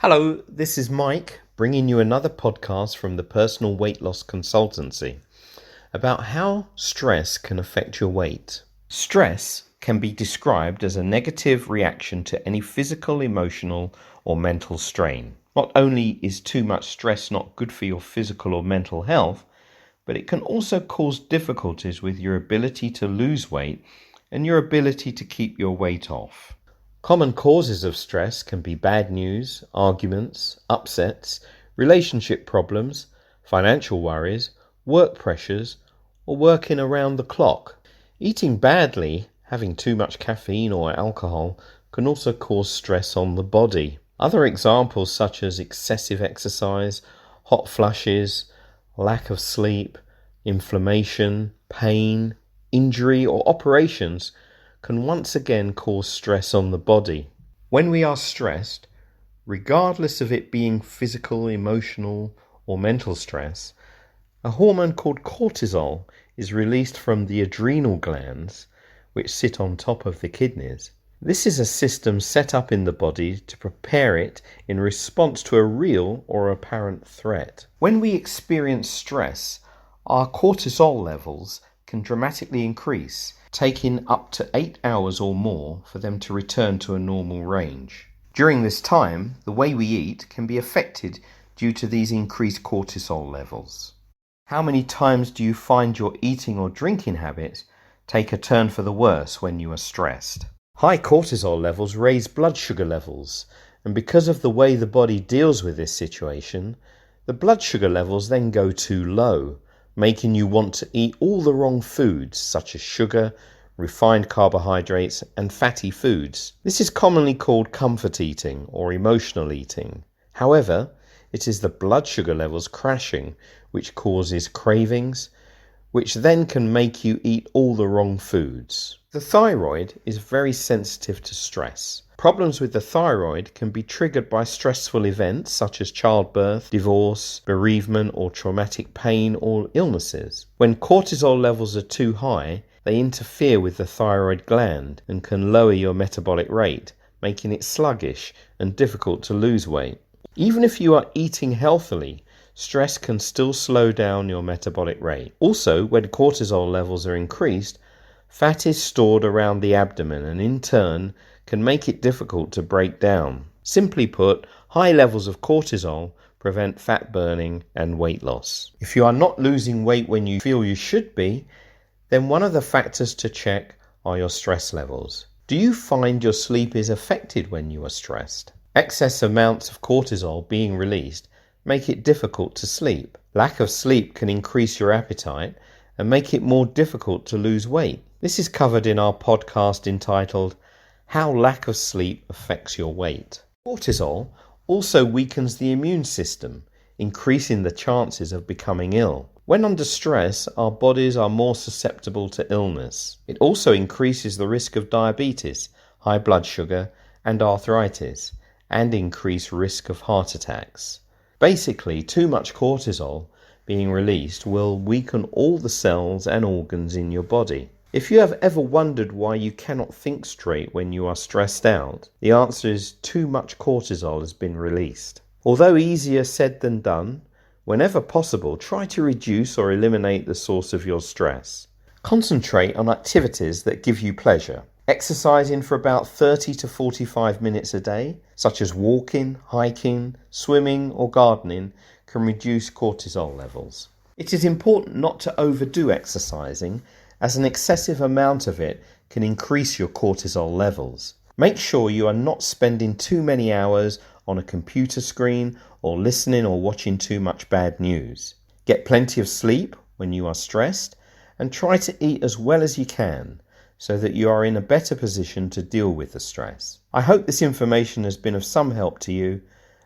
Hello, this is Mike bringing you another podcast from the Personal Weight Loss Consultancy about how stress can affect your weight. Stress can be described as a negative reaction to any physical, emotional, or mental strain. Not only is too much stress not good for your physical or mental health, but it can also cause difficulties with your ability to lose weight and your ability to keep your weight off. Common causes of stress can be bad news, arguments, upsets, relationship problems, financial worries, work pressures, or working around the clock. Eating badly, having too much caffeine or alcohol, can also cause stress on the body. Other examples such as excessive exercise, hot flushes, lack of sleep, inflammation, pain, injury, or operations can once again cause stress on the body. When we are stressed, regardless of it being physical, emotional, or mental stress, a hormone called cortisol is released from the adrenal glands, which sit on top of the kidneys. This is a system set up in the body to prepare it in response to a real or apparent threat. When we experience stress, our cortisol levels can dramatically increase, taking up to 8 hours or more for them to return to a normal range. During this time, the way we eat can be affected due to these increased cortisol levels. How many times do you find your eating or drinking habits take a turn for the worse when you are stressed? High cortisol levels raise blood sugar levels, and because of the way the body deals with this situation, the blood sugar levels then go too low, making you want to eat all the wrong foods such as sugar, refined carbohydrates, and fatty foods. This is commonly called comfort eating or emotional eating. However, it is the blood sugar levels crashing which causes cravings, which then can make you eat all the wrong foods. The thyroid is very sensitive to stress. Problems with the thyroid can be triggered by stressful events such as childbirth, divorce, bereavement, or traumatic pain or illnesses. When cortisol levels are too high, they interfere with the thyroid gland and can lower your metabolic rate, making it sluggish and difficult to lose weight. Even if you are eating healthily, stress can still slow down your metabolic rate. Also, when cortisol levels are increased, fat is stored around the abdomen and in turn can make it difficult to break down. Simply put, high levels of cortisol prevent fat burning and weight loss. If you are not losing weight when you feel you should be, then one of the factors to check are your stress levels. Do you find your sleep is affected when you are stressed? Excess amounts of cortisol being released make it difficult to sleep. Lack of sleep can increase your appetite and make it more difficult to lose weight. This is covered in our podcast entitled How Lack of Sleep Affects Your Weight. Cortisol also weakens the immune system, increasing the chances of becoming ill. When under stress, our bodies are more susceptible to illness. It also increases the risk of diabetes, high blood sugar, and arthritis, and increased risk of heart attacks. Basically, too much cortisol being released will weaken all the cells and organs in your body. If you have ever wondered why you cannot think straight when you are stressed out, the answer is too much cortisol has been released. Although easier said than done, whenever possible, try to reduce or eliminate the source of your stress. Concentrate on activities that give you pleasure. Exercising for about 30 to 45 minutes a day, such as walking, hiking, swimming, or gardening, can reduce cortisol levels. It is important not to overdo exercising, as an excessive amount of it can increase your cortisol levels. Make sure you are not spending too many hours on a computer screen or listening or watching too much bad news. Get plenty of sleep when you are stressed and try to eat as well as you can so that you are in a better position to deal with the stress. I hope this information has been of some help to you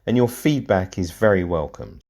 and your feedback is very welcome.